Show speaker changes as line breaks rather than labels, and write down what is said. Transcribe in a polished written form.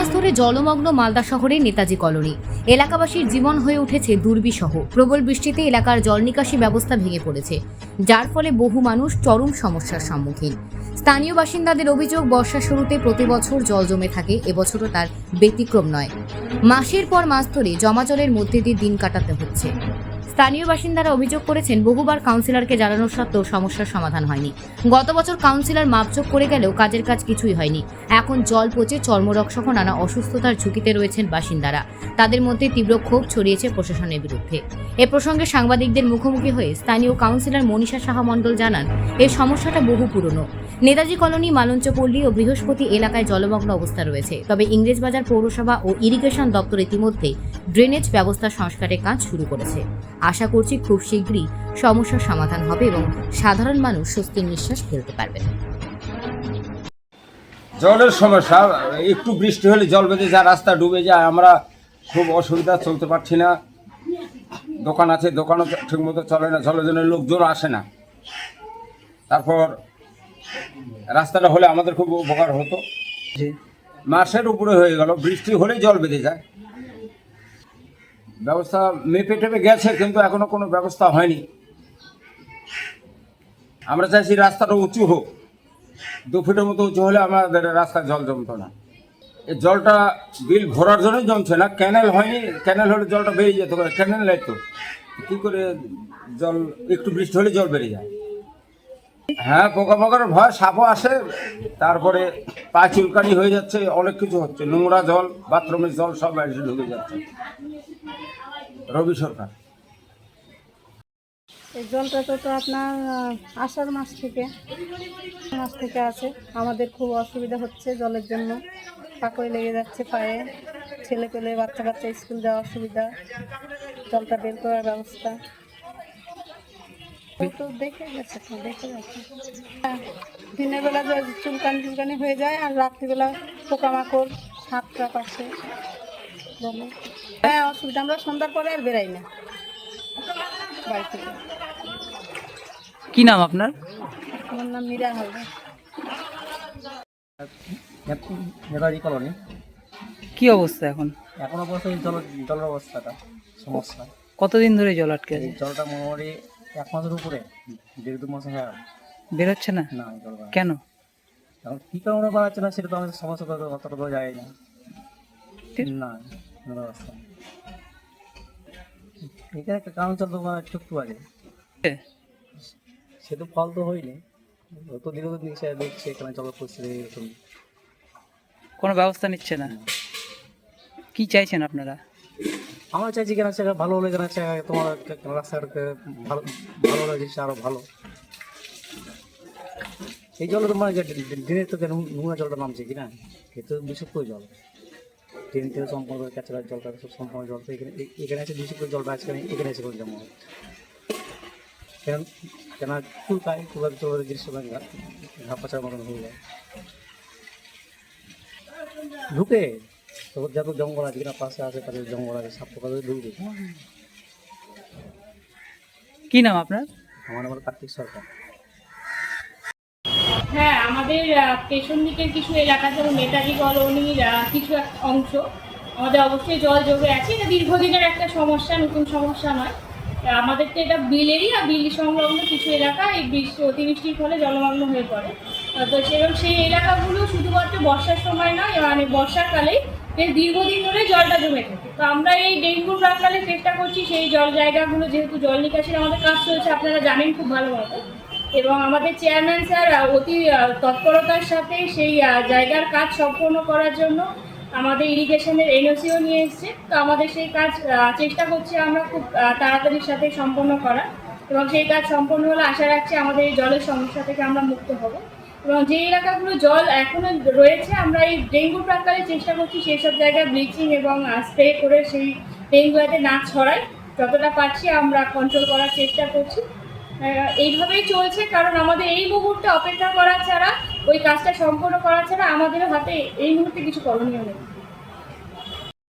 মাস ধরে জলমগ্ন মালদা শহরের নেতাজি কলোনি। এলাকাবাসীর জীবন হয়ে উঠেছে দুর্বিষহ। প্রবল বৃষ্টিতে এলাকার জল নিকাশি ব্যবস্থা ভেঙে পড়েছে, যার ফলে বহু মানুষ চরম সমস্যার সম্মুখীন। স্থানীয় বাসিন্দাদের অভিযোগ, বর্ষার শুরুতে প্রতি বছর জল জমে থাকে, এবছরও তার ব্যতিক্রম নয়। মাসের পর মাস ধরে জমা জলের মধ্যে দিয়ে দিন কাটাতে হচ্ছে। স্থানীয় বাসিন্দারা অভিযোগ করেছেন, বহুবার কাউন্সিলরকে জানানোর সত্ত্বেও সমস্যার সমাধান হয়নি। গত বছর কাউন্সিলর মাপজোক করে গেলেও কাজের কাজ কিছুই হয়নি। এখন জল পচে চর্মরোগ সহ নানা অসুস্থতার ঝুঁকিতে রয়েছেন বাসিন্দারা। তাদের মধ্যে তীব্র ক্ষোভ ছড়িয়েছে প্রশাসনের বিরুদ্ধে। এ প্রসঙ্গে সাংবাদিকদের মুখোমুখি হয়ে স্থানীয় কাউন্সিলর মনীষা সাহা মণ্ডল জানান, এই সমস্যাটা বহু পুরনো। নেতাজি কলোনি, মালঞ্চপল্লী ও বৃহস্পতি এলাকায় জলমগ্ন অবস্থা রয়েছে। তবে ইংরেজবাজার পৌরসভা ও ইরিগেশন দপ্তর ইতিমধ্যে ড্রেনেজ ব্যবস্থা সংস্কারের কাজ শুরু করেছে। আশা করছি খুব শীঘ্রই সমস্যার সমাধান হবে এবং সাধারণ মানুষ স্বস্তির নিঃশ্বাস ফেলতে পারবেন।
জলের সমস্যা, একটু বৃষ্টি হলে জল বেঁধে যায়, রাস্তা ডুবে যায়, আমরা খুব অসুবিধা, চলতে পারছি না। দোকান আছে, দোকানও ঠিকমতো চলে না, জলের জন্য লোকজন আসে না। তারপর রাস্তাটা হলে আমাদের খুব উপকার হতো। মাসের উপরে হয়ে গেল, বৃষ্টি হলেই জল বেঁধে যায়। ব্যবস্থা মেপে টেপে গেছে, কিন্তু এখনো কোনো ব্যবস্থা হয়নি। আমরা চাইছি রাস্তাটা উঁচু হোক, 2 ফিটের মতো উঁচু হলে আমাদের রাস্তায় জল জমতো না। এই জলটা বিল ভরার জন্যই জমছে না, ক্যানেল হয়নি। ক্যানেল হলে জলটা বেরিয়ে যেত, ক্যানেল নেই তো কী করে জল, একটু বৃষ্টি হলে জল বেরিয়ে যায়। হ্যাঁ, পোকামাকড়ের ভয়, সাপও আসে, তারপরে পা চুলকানি হয়ে যাচ্ছে, অনেক কিছু হচ্ছে। নোংরা জল, বাথরুমের জল সব এসে ঢুকে যাচ্ছে। রবি সরকার।
এই জলটা তো আপনার আষাঢ় মাস থেকে আছে। আমাদের খুব অসুবিধা হচ্ছে জলের জন্য, পাকড়ে লেগে যাচ্ছে পায়ে, ছেলে পেলে বাচ্চা কাচ্চা স্কুল যাওয়া অসুবিধা, জলটা বের করার ব্যবস্থা তো দেখে যাচ্ছে। হ্যাঁ, দিনের বেলা চুলকানি হয়ে যায়, আর রাত্রিবেলা পোকামাকড়, সাপ টাপ আসে জলে। হ্যাঁ, অসুবিধা। আমরা সন্ধ্যার পরে আর বেরাই না বাড়ি থেকে।
কি নাম আপনার?
আমার নাম মীরা হালদার।
নেতাজি কলোনি।
কি অবস্থা এখন?
এখন অবস্থা জলের অবস্থাটা সমস্যা।
কতদিন ধরে জল আটকে
এই
আছে?
জলটা মোটামুটি 1 মাসের উপরে, 1.5-2 মাস হয়ে গেল।
বেরোচ্ছে না
না, জল বাড়াচ্ছে।
কেন?
এখন কী কারণে বাড়াচ্ছে না সেটা তো আমাদের সমস্যা, তো অতটা তো যায় না। না, কোনো ব্যবস্থা নেই। এখানে একটা কারণ চলতো ছোট্ট আছে, সে তো ফল তো হয়নি। অত দীর্ঘদিন সে দেখছে এখানে জলের পরিস্থিতি এরকম।
কোনো ব্যবস্থা নিচ্ছে না। কি চাইছেন আপনারা?
আমরা চাইছি কেন সেটা ভালো হলে, কেন তোমার রাস্তাটাকে ভালো ভালো লাগছে, আরও ভালো। এই জলটা তোমার দিনের তো কেন নোংরা জলটা নামছে কিনা, এ তো বিশুদ্ধ জল। ট্রেন থেকে সম্পূর্ণ কাছাকাছি জলটা সব সম্পূর্ণ জল তো এখানে আছে বিশুদ্ধ জলটা, আজকে এখানে এসে করে জমা হচ্ছে। কেন কেন চুলকায় জলের জিনিস ঘা পাচার মতন হয়ে যায়, ঢুকে তো যত জঙ্গল আছে কিনা পাশে আশেপাশে জঙ্গল আছে, সাপ পোকা ঢুকবে।
কি নাম আপনার?
আমার নাম কার্তিক সরকার।
হ্যাঁ, আমাদের পেছন দিকের কিছু এলাকা, যেমন নেতাজি কলোনির কিছু অংশ আমাদের অবশ্যই জল জমে আছে। এটা দীর্ঘদিনের একটা সমস্যা, নতুন সমস্যা নয়। আমাদের তো এটা বিলেরই, বিল সংলগ্ন কিছু এলাকা এই অতিবৃষ্টির ফলে জলমগ্ন হয়ে পড়ে। তো সেরকম সেই এলাকাগুলো শুধুমাত্র বর্ষার সময় নয়, মানে বর্ষাকালেই দীর্ঘদিন ধরে জলটা জমে থাকে। তো আমরা এই ডেঙ্গুর প্রাককালে চেষ্টা করছি সেই জল জায়গাগুলো, যেহেতু জল নিকাশির আমাদের কাজ চলছে, আপনারা জানেন খুব ভালো মতো, এবং আমাদের চেয়ারম্যান স্যার অতি তৎপরতার সাথে সেই জায়গার কাজ সম্পন্ন করার জন্য আমাদের ইরিগেশনের এনওসিও নিয়ে এসছে। তো আমাদের সেই কাজ চেষ্টা করছি আমরা খুব তাড়াতাড়ির সাথে সম্পন্ন করার, এবং সেই কাজ সম্পন্ন হলে আশা রাখছি আমাদের এই জলের সমস্যা থেকে আমরা মুক্ত হব। এবং যে এলাকাগুলো জল এখনও রয়েছে, আমরা এই ডেঙ্গুর প্রাককালে চেষ্টা করছি সেই সব জায়গায় ব্লিচিং এবং স্প্রে করে সেই ডেঙ্গু যাতে না ছড়ায়, যতটা পারছি আমরা কন্ট্রোল করার চেষ্টা করছি। এইভাবেই চলছে, কারণ আমাদের এই মুহূর্তে অপেক্ষা করা ছাড়া, ওই কাজটা সম্পন্ন করা ছাড়া আমাদের হাতে এই মুহূর্তে কিছু করণীয় নেই।